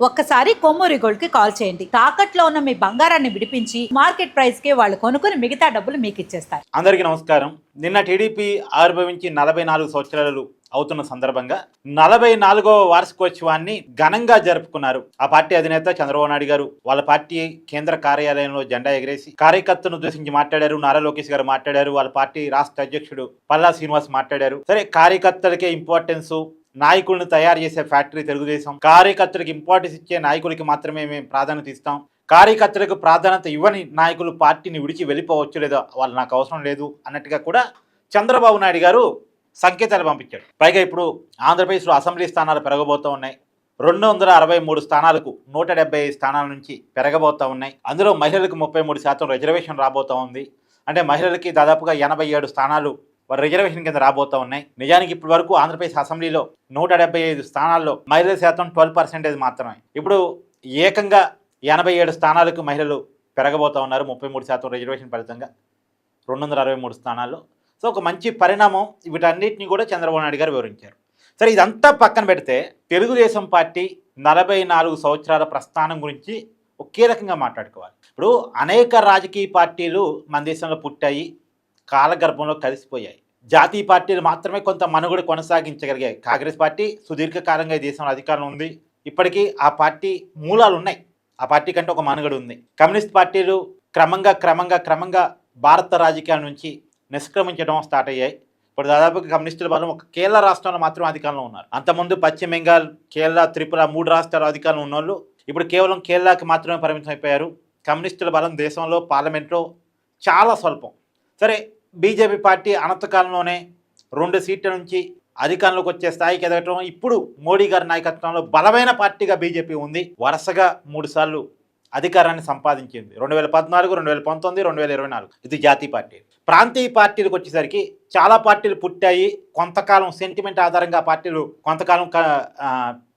ఒక్కసారి కొమ్మూరి గోల్డ్ కి కాల్ చేయండి. తాకట్లో ఉన్న మీ బంగారాన్ని విడిపించి మార్కెట్ ప్రైస్ కి వాళ్ళు కొనుక్కుని మిగతా డబ్బులు మీకు ఇచ్చేస్తారు. అందరికీ నమస్కారం. నిన్న టీడీపీ ఆవిర్భవించి 44 సంవత్సరాలు అవుతున్న సందర్భంగా 44వ వార్షికోత్సవాన్ని ఘనంగా జరుపుకున్నారు. ఆ పార్టీ అధినేత చంద్రబాబు నాయుడు గారు వాళ్ళ పార్టీ కేంద్ర కార్యాలయంలో జెండా ఎగరేసి కార్యకర్తలను ఉద్దేశించి మాట్లాడారు. నారా లోకేష్ గారు మాట్లాడారు. వాళ్ళ పార్టీ రాష్ట్ర అధ్యక్షుడు పల్లా శ్రీనివాస్ మాట్లాడారు. సరే, కార్యకర్తలకే ఇంపార్టెన్స్, నాయకులను తయారు చేసే ఫ్యాక్టరీ తెలుగుదేశం, కార్యకర్తలకు ఇంపార్టెన్స్ ఇచ్చే నాయకులకి మాత్రమే మేము ప్రాధాన్యత ఇస్తాం, కార్యకర్తలకు ప్రాధాన్యత ఇవ్వని నాయకులు పార్టీని విడిచి వెళ్ళిపోవచ్చు, లేదా వాళ్ళు నాకు అవసరం లేదు అన్నట్టుగా కూడా చంద్రబాబు నాయుడు గారు సంకేతాలు పంపించాడు. పైగా ఇప్పుడు ఆంధ్రప్రదేశ్లో అసెంబ్లీ స్థానాలు పెరగబోతూ ఉన్నాయి. 263 స్థానాలకు 175 స్థానాల నుంచి పెరగబోతూ ఉన్నాయి. అందులో మహిళలకు 33% రిజర్వేషన్ రాబోతూ ఉంది. అంటే మహిళలకి దాదాపుగా 87 స్థానాలు రిజర్వేషన్ కింద రాబోతూ ఉన్నాయి. నిజానికి ఇప్పటి వరకు ఆంధ్రప్రదేశ్ అసెంబ్లీలో 175 స్థానాల్లో మహిళల శాతం 12% మాత్రమే. ఇప్పుడు ఏకంగా 87 స్థానాలకు మహిళలు పెరగబోతూ ఉన్నారు. 33% రిజర్వేషన్ ఫలితంగా 263 స్థానాల్లో. సో ఒక మంచి పరిణామం. వీటన్నిటిని కూడా చంద్రబాబు నాయుడు గారు వివరించారు. సరే, ఇదంతా పక్కన పెడితే తెలుగుదేశం పార్టీ 44 సంవత్సరాల ప్రస్థానం గురించి ఒకే రకంగా మాట్లాడుకోవాలి. ఇప్పుడు అనేక రాజకీయ పార్టీలు మన దేశంలో పుట్టాయి, కాలగర్భంలో కలిసిపోయాయి. జాతీయ పార్టీలు మాత్రమే కొంత మనుగడ కొనసాగించగలిగాయి. కాంగ్రెస్ పార్టీ సుదీర్ఘకాలంగా ఈ దేశంలో అధికారంలో ఉంది. ఇప్పటికీ ఆ పార్టీ మూలాలు ఉన్నాయి. ఆ పార్టీ కంటే ఒక మనుగడ ఉంది. కమ్యూనిస్ట్ పార్టీలు క్రమంగా భారత రాజకీయాల నుంచి నిష్క్రమించడం స్టార్ట్ అయ్యాయి. ఇప్పుడు దాదాపుగా కమ్యూనిస్టుల బలం ఒక కేరళ రాష్ట్రంలో మాత్రం అధికారంలో ఉన్నారు. అంతకుముందు పశ్చిమ బెంగాల్, కేరళ, త్రిపుర 3 రాష్ట్రాల అధికారంలో ఉన్నోళ్ళు ఇప్పుడు కేవలం కేరళకి మాత్రమే పరిమితం అయిపోయారు. కమ్యూనిస్టుల బలం దేశంలో పార్లమెంట్లో చాలా స్వల్పం. సరే, బీజేపీ పార్టీ అనంతకాలంలోనే 2 సీట్ల నుంచి అధికారంలోకి వచ్చే స్థాయికి ఎదగటం, ఇప్పుడు మోడీ గారి నాయకత్వంలో బలమైన పార్టీగా బీజేపీ ఉంది. వరుసగా 3 సార్లు అధికారాన్ని సంపాదించింది. 2014, 2019, 2024. ఇది జాతీయ పార్టీ. ప్రాంతీయ పార్టీలకు వచ్చేసరికి చాలా పార్టీలు పుట్టాయి. కొంతకాలం సెంటిమెంట్ ఆధారంగా పార్టీలు కొంతకాలం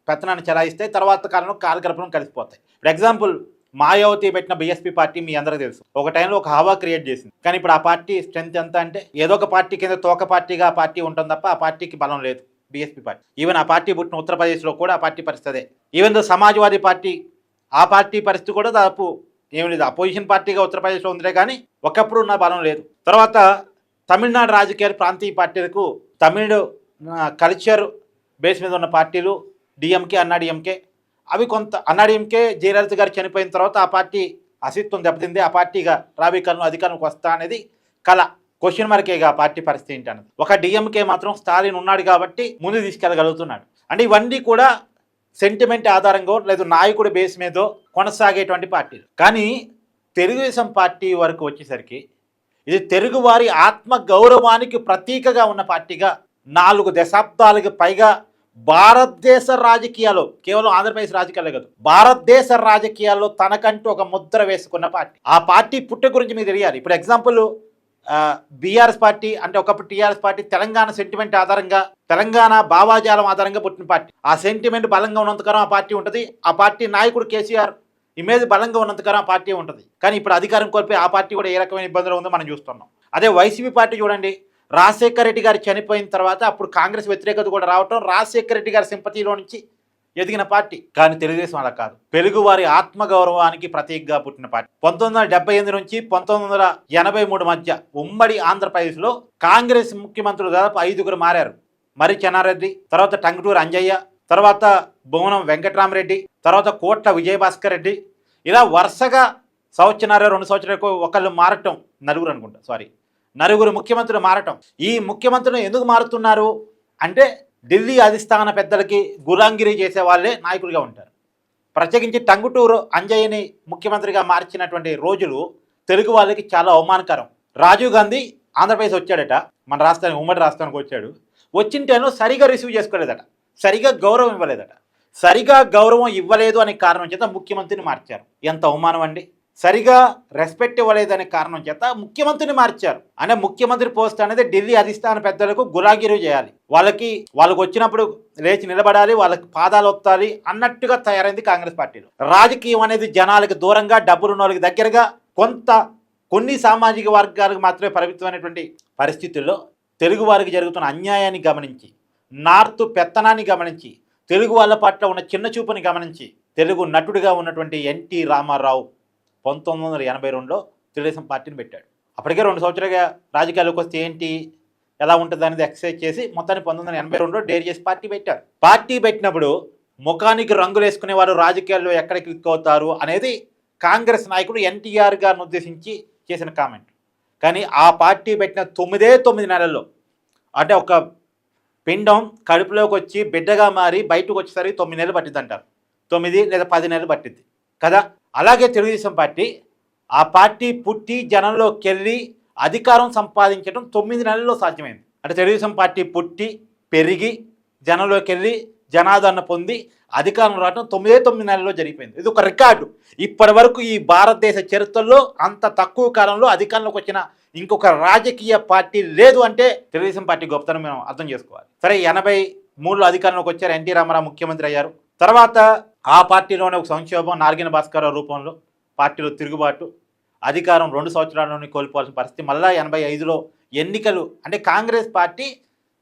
పెత్తనాన్ని చెలాయిస్తాయి. తర్వాత కాలంలో కాలగర్భం కలిసిపోతాయి. ఫర్ ఎగ్జాంపుల్, మాయావతి పెట్టిన బీఎస్పీ పార్టీ మీ అందరికీ తెలుసు. ఒక టైంలో ఒక హవా క్రియేట్ చేసింది. కానీ ఇప్పుడు ఆ పార్టీ స్ట్రెంత్ ఎంత అంటే ఏదో ఒక పార్టీ కింద తోక పార్టీగా ఆ పార్టీ ఉంటుంది తప్ప ఆ పార్టీకి బలం లేదు. బీఎస్పీ పార్టీ, ఈవెన్ ఆ పార్టీ పుట్టిన ఉత్తరప్రదేశ్లో కూడా ఆ పార్టీ పరిస్థితి. ఈవెన్ సమాజ్వాదీ పార్టీ, ఆ పార్టీ పరిస్థితి కూడా దాదాపు ఏమి లేదు. అపోజిషన్ పార్టీగా ఉత్తరప్రదేశ్లో ఉందిలే కానీ ఒకప్పుడు ఉన్న బలం లేదు. తర్వాత తమిళనాడు రాజకీయాలు, ప్రాంతీయ పార్టీలకు తమిళ కల్చర్ బేస్ మీద ఉన్న పార్టీలు డిఎంకే, అన్నాడీఎంకే, అవి కొంత అన్నాడీఎంకే జయలలిత గారు చనిపోయిన తర్వాత ఆ పార్టీ అస్తిత్వం దెబ్బతింది. ఆ పార్టీగా రాబోయే కాలంలో అధికారంలోకి వస్తా అనేది కళ. క్వశ్చన్ మార్కేగా ఆ పార్టీ పరిస్థితి ఏంటి అన్నది. ఒక డిఎంకే మాత్రం స్టాలిన్ ఉన్నాడు కాబట్టి ముందు తీసుకెళ్ళగలుగుతున్నాడు. అంటే ఇవన్నీ కూడా సెంటిమెంట్ ఆధారంగా లేదు నాయకుడి బేస్ మీద కొనసాగేటువంటి పార్టీలు. కానీ తెలుగుదేశం పార్టీ వరకు వచ్చేసరికి ఇది తెలుగువారి ఆత్మ గౌరవానికి ప్రతీకగా ఉన్న పార్టీగా 4 దశాబ్దాలకు పైగా భారతదేశ రాజకీయాల్లో, కేవలం ఆంధ్రప్రదేశ్ రాజకీయాలే కాదు, భారతదేశ రాజకీయాల్లో తనకంటూ ఒక ముద్ర వేసుకున్న పార్టీ. ఆ పార్టీ పుట్ట గురించి మీకు తెలియాలి. ఇప్పుడు ఎగ్జాంపుల్, బీఆర్ఎస్ పార్టీ అంటే ఒకప్పుడు టీఆర్ఎస్ పార్టీ తెలంగాణ సెంటిమెంట్ ఆధారంగా, తెలంగాణ భావాజాలం ఆధారంగా పుట్టిన పార్టీ. ఆ సెంటిమెంట్ బలంగా ఉన్నంతకాలం ఆ పార్టీ ఉంటుంది. ఆ పార్టీ నాయకుడు కేసీఆర్ ఇమేజ్ బలంగా ఉన్నంతకాలం ఆ పార్టీ ఉంటుంది. కానీ ఇప్పుడు అధికారం కోల్పోయి ఆ పార్టీ కూడా ఏ రకమైన ఇబ్బందులు ఉందో మనం చూస్తున్నాం. అదే వైసీపీ పార్టీ చూడండి, రాజశేఖర రెడ్డి గారు చనిపోయిన తర్వాత అప్పుడు కాంగ్రెస్ వ్యతిరేకత కూడా రావటం, రాజశేఖర రెడ్డి గారి సింపతిలో నుంచి ఎదిగిన పార్టీ. కానీ తెలుగుదేశం అలా కాదు. తెలుగువారి ఆత్మగౌరవానికి ప్రతీకగా పుట్టిన పార్టీ. 1978 నుంచి 1983 మధ్య ఉమ్మడి ఆంధ్రప్రదేశ్లో కాంగ్రెస్ ముఖ్యమంత్రులు దాదాపు 5గురు మారారు. మరి చెన్నారెడ్డి, తర్వాత టంగుటూరు అంజయ్య, తర్వాత బోనం వెంకటరామరెడ్డి, తర్వాత కోట్ల విజయభాస్కర్ రెడ్డి, ఇలా వరుసగా 2 సంవత్సరాలకు ఒకళ్ళు మారటం, నలుగురు ముఖ్యమంత్రులు మారటం. ఈ ముఖ్యమంత్రులు ఎందుకు మారుతున్నారు అంటే ఢిల్లీ అధిష్టాన పెద్దలకి గులాంగిరి చేసే వాళ్ళే నాయకులుగా ఉంటారు. ప్రత్యేకించి టంగుటూరు అంజయ్యని ముఖ్యమంత్రిగా మార్చినటువంటి రోజులు తెలుగు వాళ్ళకి చాలా అవమానకరం. రాజీవ్ గాంధీ ఆంధ్రప్రదేశ్ వచ్చాడట, మన రాష్ట్రానికి, ఉమ్మడి రాష్ట్రానికి వచ్చాడు. వచ్చింటేనో సరిగా రిసీవ్ చేసుకోలేదట, సరిగా గౌరవం ఇవ్వలేదట. సరిగా గౌరవం ఇవ్వలేదు అనే కారణం చేత ముఖ్యమంత్రిని మార్చారు. ఎంత అవమానం అండి! సరిగా రెస్పెక్ట్ ఇవ్వలేదనే కారణం చేత ముఖ్యమంత్రిని మార్చారు. అంటే ముఖ్యమంత్రి పోస్ట్ అనేది ఢిల్లీ అధిష్టాన పెద్దలకు గులాగిరి చేయాలి, వాళ్ళకు వచ్చినప్పుడు లేచి నిలబడాలి, వాళ్ళకి పాదాలు ఒత్తాలి అన్నట్టుగా తయారైంది కాంగ్రెస్ పార్టీలో. రాజకీయం అనేది జనాలకు దూరంగా, డబ్బులున్న వాళ్ళకి దగ్గరగా, కొన్ని సామాజిక వర్గాలకు మాత్రమే పరిమితమైనటువంటి పరిస్థితుల్లో తెలుగు వారికి జరుగుతున్న అన్యాయాన్ని గమనించి, నార్త్ పెత్తనాన్ని గమనించి, తెలుగు వాళ్ళ పట్ల ఉన్న చిన్న చూపుని గమనించి తెలుగు నటుడిగా ఉన్నటువంటి ఎన్టీ రామారావు 1982లో తెలుగుదేశం పార్టీని పెట్టాడు. అప్పటికే 2 సంవత్సరాలుగా రాజకీయాల్లోకి వస్తే ఏంటి ఎలా ఉంటుంది అనేది ఎక్సర్సైజ్ చేసి మొత్తాన్ని 1982లో డేర్ చేసి పార్టీ పెట్టారు. పార్టీ పెట్టినప్పుడు ముఖానికి రంగులు వేసుకునేవారు రాజకీయాల్లో ఎక్కడ క్లిక్ అవుతారు అనేది కాంగ్రెస్ నాయకుడు ఎన్టీఆర్ గారిని ఉద్దేశించి చేసిన కామెంట్. కానీ ఆ పార్టీ పెట్టిన 9 నెలల్లో, అంటే ఒక పిండం కడుపులోకి వచ్చి బిడ్డగా మారి బయటకు వచ్చేసరికి 9 నెలలు పట్టింది అంటారు. 9 లేదా 10 నెలలు పట్టింది కదా. అలాగే తెలుగుదేశం పార్టీ ఆ పార్టీ పుట్టి జనంలోకి వెళ్ళి అధికారం సంపాదించడం 9 నెలల్లో సాధ్యమైంది. అంటే తెలుగుదేశం పార్టీ పుట్టి పెరిగి జనంలోకి వెళ్ళి జనాదరణ పొంది అధికారం రావడం 9 నెలల్లో జరిగిపోయింది. ఇది ఒక రికార్డు. ఇప్పటి వరకు ఈ భారతదేశ చరిత్రలో అంత తక్కువ కాలంలో అధికారంలోకి వచ్చిన ఇంకొక రాజకీయ పార్టీ లేదు అంటే తెలుగుదేశం పార్టీ గొప్పతనం మనం అర్థం చేసుకోవాలి. సరే, 83లో అధికారంలోకి వచ్చారు, ఎన్టీ రామారావు ముఖ్యమంత్రి అయ్యారు. తర్వాత ఆ పార్టీలోనే ఒక సంక్షోభం, నార్గిన భాస్కరరావు రూపంలో పార్టీలో తిరుగుబాటు, అధికారం 2 సంవత్సరాల్లోనే కోల్పోవాల్సిన పరిస్థితి. మళ్ళా 85లో ఎన్నికలు. అంటే కాంగ్రెస్ పార్టీ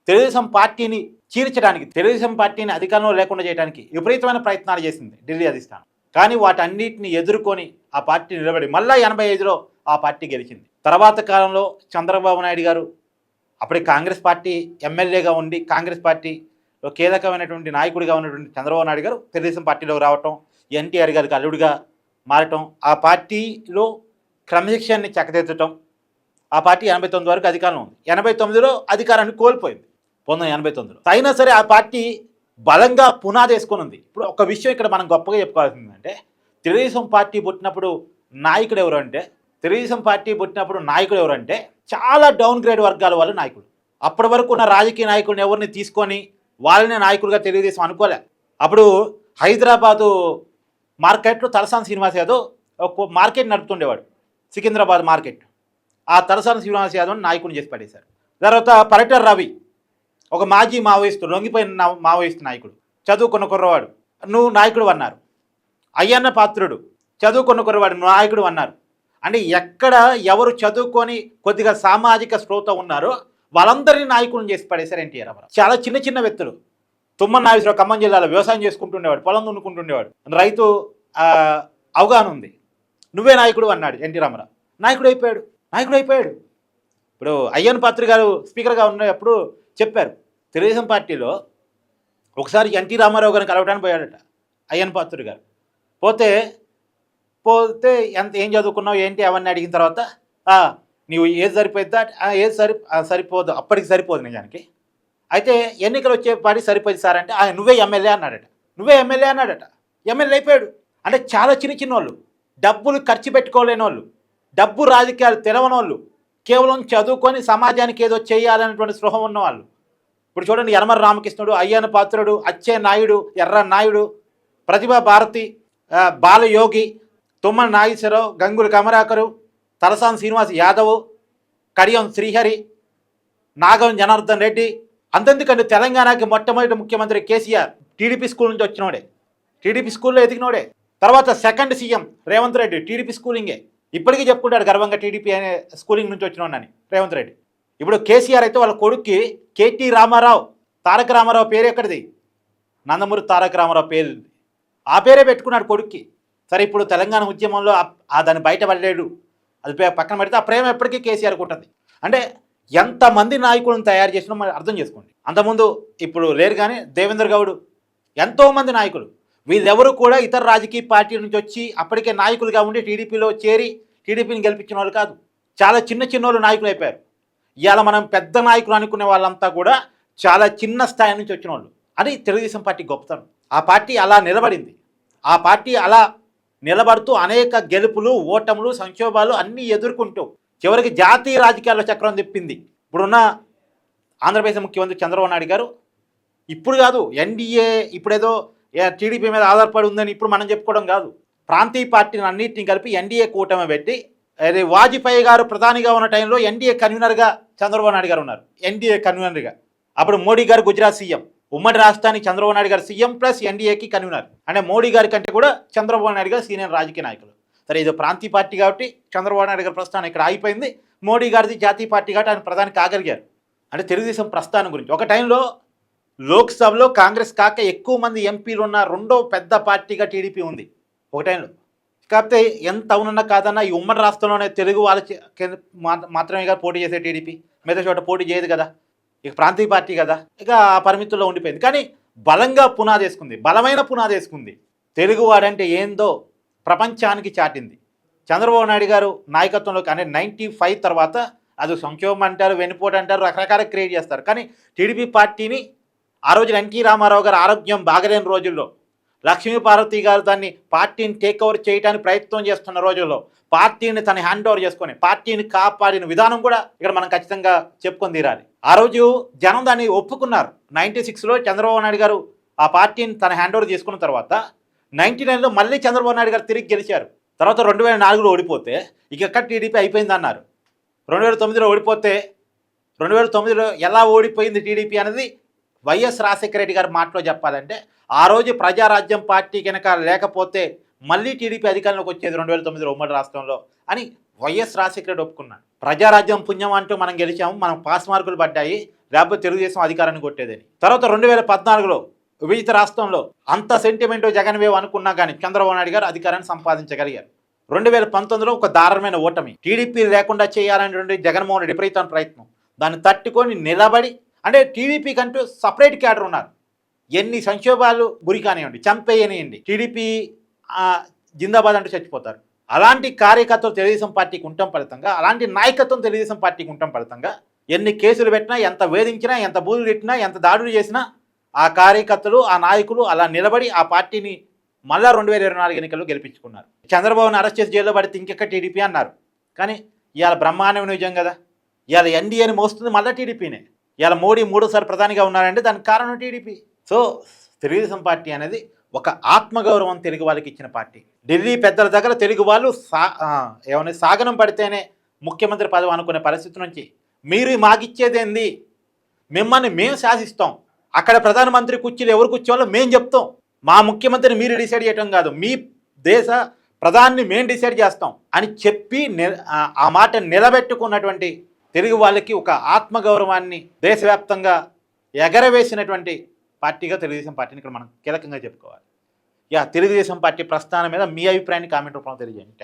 తెలుగుదేశం పార్టీని చీల్చడానికి, తెలుగుదేశం పార్టీని అధికారంలో లేకుండా చేయడానికి విపరీతమైన ప్రయత్నాలు చేసింది ఢిల్లీ అధిష్టానం. కానీ వాటన్నిటిని ఎదుర్కొని ఆ పార్టీ నిలబడి మళ్ళా 85లో ఆ పార్టీ గెలిచింది. తర్వాత కాలంలో చంద్రబాబు నాయుడు గారు అప్పటి కాంగ్రెస్ పార్టీ ఎమ్మెల్యేగా ఉండి కాంగ్రెస్ పార్టీలో కీలకమైనటువంటి నాయకుడిగా ఉన్నటువంటి చంద్రబాబు నాయుడు గారు తెలుగుదేశం పార్టీలోకి రావటం, ఎన్టీఆర్ గారికి అల్లుడిగా మారటం, ఆ పార్టీలో క్రమశిక్షణని చక్కదిద్దటం. ఆ పార్టీ 89 వరకు అధికారం ఉంది. 89లో అధికారాన్ని కోల్పోయింది 1989లో. అయినా సరే ఆ పార్టీ బలంగా పునాది వేసుకొని ఉంది. ఇప్పుడు ఒక విషయం ఇక్కడ మనం గొప్పగా చెప్పుకోవాల్సిందంటే, తెలుగుదేశం పార్టీ పుట్టినప్పుడు నాయకుడు ఎవరంటే చాలా డౌన్ గ్రేడ్ వర్గాల వాళ్ళ నాయకుడు. అప్పటి వరకు ఉన్న రాజకీయ నాయకులను ఎవరిని తీసుకొని వాళ్ళనే నాయకులుగా తెలుగుదేశం అనుకోలే. అప్పుడు హైదరాబాదు మార్కెట్లో తలసాని శ్రీనివాస్ యాదవ్ ఒక మార్కెట్ నడుపుతుండేవాడు, సికింద్రాబాద్ మార్కెట్. ఆ తలసాని శ్రీనివాస్ యాదవ్ని నాయకుడిని చేసి పడేశారు. తర్వాత పరటర్ రవి ఒక మాజీ మావోయిస్టు, లొంగిపోయిన మావోయిస్టు నాయకుడు, చదువుకున్న కుర్రవాడు, నువ్వు నాయకుడు అన్నారు. అయ్యన్న పాత్రుడు చదువుకున్న కుర్రవాడు, నువ్వు నాయకుడు అన్నారు. అంటే ఎక్కడ ఎవరు చదువుకొని కొద్దిగా సామాజిక స్పృహత ఉన్నారో వాళ్ళందరినీ నాయకులను చేసి పడేశారు ఎన్టీఆర్ రామారావు. చాలా చిన్న చిన్న వ్యక్తులు. తుమ్మల నాగేశ్వరరావు ఖమ్మం జిల్లాలో వ్యవసాయం చేసుకుంటుండేవాడు, పొలం దున్నుకుంటుండేవాడు, రైతు అవగాహన ఉంది. నువ్వే నాయకుడు అన్నాడు ఎన్టీ రామారావు. నాయకుడు అయిపోయాడు. ఇప్పుడు అయ్యన్ పాత్ర గారు స్పీకర్గా ఉన్నప్పుడు చెప్పారు, తెలుగుదేశం పార్టీలో ఒకసారి ఎన్టీ రామారావు గారిని కలవడానికి పోయాడట అయ్యన్ పాత్ర గారు. పోతే ఏం చదువుకున్నావు ఏంటి అవన్నీ అడిగిన తర్వాత నీవు ఏది సరిపోద్దా, ఏది సరిపోదు, అప్పటికి సరిపోదు నిజానికి. అయితే ఎన్నికలు వచ్చే పాటి సరిపోయింది సార్ అంటే నువ్వే ఎమ్మెల్యే అన్నాడట. ఎమ్మెల్యే అయిపోయాడు. అంటే చాలా చిన్న వాళ్ళు, డబ్బులు ఖర్చు పెట్టుకోలేని వాళ్ళు, డబ్బు రాజకీయాలు తెలవని వాళ్ళు, కేవలం చదువుకొని సమాజానికి ఏదో చేయాలనేటువంటి స్పృహ ఉన్నవాళ్ళు. ఇప్పుడు చూడండి, యనమల రామకృష్ణుడు, అయ్యన్న పాత్రుడు, అచ్చే నాయుడు, ఎర్ర నాయుడు, ప్రతిభా భారతి, బాలయోగి, తుమ్మల నాగేశ్వరరావు, గంగుల కమరాకరు, తలసాని శ్రీనివాస్ యాదవ్, కడియం శ్రీహరి, నాగం జనార్దన్ రెడ్డి. అంతెందుకండి, తెలంగాణకి మొట్టమొదటి ముఖ్యమంత్రి కేసీఆర్ టీడీపీ స్కూల్ నుంచి వచ్చినోడే, టీడీపీ స్కూల్లో ఎదిగినోడే. తర్వాత second CM Revanth Reddy TDP స్కూలింగే. ఇప్పటికీ చెప్పుకుంటాడు గర్వంగా టీడీపీ అనే స్కూలింగ్ నుంచి వచ్చినోడని రేవంత్ రెడ్డి. ఇప్పుడు కేసీఆర్ అయితే వాళ్ళ కొడుక్కి కేటీ రామారావు, తారక రామారావు పేరు ఎక్కడిది? నందమూరి తారక రామారావు పేరు, ఆ పేరే పెట్టుకున్నాడు కొడుక్కి. సరే, ఇప్పుడు తెలంగాణ ఉద్యమంలో దాన్ని బయటపడలేడు, అది పక్కన పెడితే ఆ ప్రేమ ఎప్పటికీ కేసీఆర్కి ఉంటుంది. అంటే ఎంతమంది నాయకులను తయారు చేసినా మనం అర్థం చేసుకోండి. అంతకుముందు ఇప్పుడు లేరు కానీ దేవేంద్ర గౌడ్, ఎంతోమంది నాయకులు, వీళ్ళెవరూ కూడా ఇతర రాజకీయ పార్టీల నుంచి వచ్చి అప్పటికే నాయకులుగా ఉండి టీడీపీలో చేరి టీడీపీని గెలిపించిన వాళ్ళు కాదు. చాలా చిన్న వాళ్ళు నాయకులు అయిపోయారు. ఇవాళ మనం పెద్ద నాయకులు అనుకునే వాళ్ళంతా కూడా చాలా చిన్న స్థాయి నుంచి వచ్చిన వాళ్ళు. అది తెలుగుదేశం పార్టీ గొప్పతనం. ఆ పార్టీ అలా నిలబడింది. ఆ పార్టీ అలా నిలబడుతూ అనేక గెలుపులు, ఓటములు, సంక్షోభాలు అన్నీ ఎదుర్కొంటూ చివరికి జాతీయ రాజకీయాల్లో చక్రం తిప్పింది. ఇప్పుడున్న ఆంధ్రప్రదేశ్ ముఖ్యమంత్రి చంద్రబాబు నాయుడు గారు ఇప్పుడు కాదు, ఎన్డీఏ ఇప్పుడేదో టీడీపీ మీద ఆధారపడి ఉందని ఇప్పుడు మనం చెప్పుకోవడం కాదు. ప్రాంతీయ పార్టీని అన్నింటినీ కలిపి ఎన్డీఏ కూటమి పెట్టి, అదే వాజ్పేయి గారు ప్రధానిగా ఉన్న టైంలో ఎన్డీఏ కన్వీనర్గా చంద్రబాబు నాయుడు గారు ఉన్నారు, ఎన్డీఏ కన్వీనర్గా. అప్పుడు మోడీ గారు గుజరాత్ సీఎం, ఉమ్మడి రాష్ట్రానికి చంద్రబాబు నాయుడు గారు సీఎం ప్లస్ ఎన్డీఏకి కన్వీనర్. అంటే మోడీ గారి కంటే కూడా చంద్రబాబు నాయుడు గారు సీనియర్ రాజకీయ నాయకులు. సరే, ఇది ప్రాంతీయ పార్టీ కాబట్టి చంద్రబాబు నాయుడు గారి ప్రస్థానం ఇక్కడ ఆగిపోయింది. మోడీ గారిది జాతీయ పార్టీ కాబట్టి ఆయన ప్రధాని కాగలిగారు. అంటే తెలుగుదేశం ప్రస్థానం గురించి ఒక టైంలో లోక్సభలో కాంగ్రెస్ కాక ఎక్కువ మంది ఎంపీలు ఉన్న రెండో పెద్ద పార్టీగా టీడీపీ ఉంది ఒక టైంలో. కాకపోతే ఎంత అవునన్నా కాదన్నా ఈ ఉమ్మడి రాష్ట్రంలోనే తెలుగు వాళ్ళ మాత్రమే కదా పోటీ చేసే టీడీపీ, మిగతా చోట పోటీ చేయదు కదా, ఇక ప్రాంతీయ పార్టీ కదా, ఇక ఆ పరిమితుల్లో ఉండిపోయింది. కానీ బలంగా పునాదేసుకుంది, బలమైన పునాదేసుకుంది. తెలుగువాడంటే ఏందో ప్రపంచానికి చాటింది. చంద్రబాబు నాయుడు గారు నాయకత్వంలోకి అంటే 95 తర్వాత అది సంక్షోభం అంటారు, వెనుపోటు అంటారు, రకరకాల క్రియేట్ చేస్తారు. కానీ టీడీపీ పార్టీని ఆ రోజున ఎన్టీ రామారావు గారు ఆరోగ్యం బాగలేని రోజుల్లో, లక్ష్మీపార్వతి గారు దాన్ని పార్టీని టేక్ ఓవర్ చేయడానికి ప్రయత్నం చేస్తున్న రోజుల్లో పార్టీని తన హ్యాండ్ ఓవర్ చేసుకొని పార్టీని కాపాడిన విధానం కూడా ఇక్కడ మనం ఖచ్చితంగా చెప్పుకొని తీరాలి. ఆ రోజు జనం దాన్ని ఒప్పుకున్నారు. 96లో చంద్రబాబు నాయుడు గారు ఆ పార్టీని తన హ్యాండ్ ఓవర్ చేసుకున్న తర్వాత 99లో మళ్ళీ చంద్రబాబు నాయుడు గారు తిరిగి గెలిచారు. తర్వాత 2004లో ఓడిపోతే ఇక ఎక్కడ టీడీపీ అయిపోయింది అన్నారు. 2009లో ఓడిపోతే 2009లో ఎలా ఓడిపోయింది టీడీపీ అనేది వైఎస్ రాజశేఖర రెడ్డి గారి మాటలో చెప్పాలంటే ఆ రోజు ప్రజారాజ్యం పార్టీ కనుక లేకపోతే మళ్ళీ టీడీపీ అధికారంలోకి వచ్చేది 2009లో ఉమ్మడి రాష్ట్రంలో అని వైఎస్ రాజశేఖర రెడ్డి ఒప్పుకున్నాడు. ప్రజారాజ్యం పుణ్యం అంటూ మనం గెలిచాము, మనం పాస్ మార్కులు పడ్డాయి, లేకపోతే తెలుగుదేశం అధికారాన్ని కొట్టేదని. తర్వాత 2014లో విభజిత రాష్ట్రంలో అంత సెంటిమెంట్ జగన్ వేవ్ అనుకున్నా కానీ చంద్రబాబు నాయుడు గారు అధికారాన్ని సంపాదించగలిగారు. 2019లో ఒక దారుణమైన ఓటమి, టీడీపీ లేకుండా చేయాలనేటువంటి జగన్మోహన్ రెడ్డి విపరీతమైన ప్రయత్నం, దాన్ని తట్టుకొని నిలబడి అంటే టీడీపీ కంటూ సపరేట్ క్యాడర్ ఉన్నారు. ఎన్ని సంక్షోభాలు గురి కానివ్వండి, చంపేయనివ్వండి, టీడీపీ జిందాబాద్ అంటూ చచ్చిపోతారు. అలాంటి కార్యకర్తలు తెలుగుదేశం పార్టీకి ఉండటం ఫలితంగా, అలాంటి నాయకత్వం తెలుగుదేశం పార్టీకి ఉండటం ఫలితంగా ఎన్ని కేసులు పెట్టినా, ఎంత వేధించినా, ఎంత బూతులు పెట్టినా, ఎంత దాడులు చేసినా ఆ కార్యకర్తలు, ఆ నాయకులు అలా నిలబడి ఆ పార్టీని మళ్ళా 2024 ఎన్నికల్లో గెలిపించుకున్నారు. చంద్రబాబుని అరెస్ట్ చేసి జైల్లో పడితే ఇంకెక్కడ టీడీపీ అన్నారు. కానీ ఇవాళ బ్రహ్మాండమైన విజయం కదా, ఇవాళ ఎన్డీఏని మోస్తుంది మళ్ళీ టీడీపీనే. ఇవాళ మోడీ 3వ ప్రధానిగా ఉన్నారంటే దానికి కారణం టీడీపీ. సో తెలుగుదేశం పార్టీ అనేది ఒక ఆత్మగౌరవం తెలుగు వాళ్ళకి ఇచ్చిన పార్టీ. ఢిల్లీ పెద్దల దగ్గర తెలుగు వాళ్ళు ఏమైనా సాగనం పడితేనే ముఖ్యమంత్రి పదవి అనుకునే పరిస్థితి నుంచి మీరు మాకిచ్చేదేంది, మిమ్మల్ని మేము శాసిస్తాం, అక్కడ ప్రధానమంత్రి కుర్చీలు ఎవరు కూర్చోవాలో మేము చెప్తాం, మా ముఖ్యమంత్రిని మీరు డిసైడ్ చేయటం కాదు, మీ దేశ ప్రధాని మేము డిసైడ్ చేస్తాం అని చెప్పి ఆ మాట నిలబెట్టుకున్నటువంటి తెలుగు వాళ్ళకి ఒక ఆత్మగౌరవాన్ని దేశవ్యాప్తంగా ఎగరవేసినటువంటి పార్టీగా తెలుగుదేశం పార్టీని ఇక్కడ మనం కీలకంగా చెప్పుకోవాలి. తెలుగుదేశం పార్టీ ప్రస్థానం మీద మీ అభిప్రాయాన్ని కామెంట్ రూపంలో తెలియజేయండి. Thank you.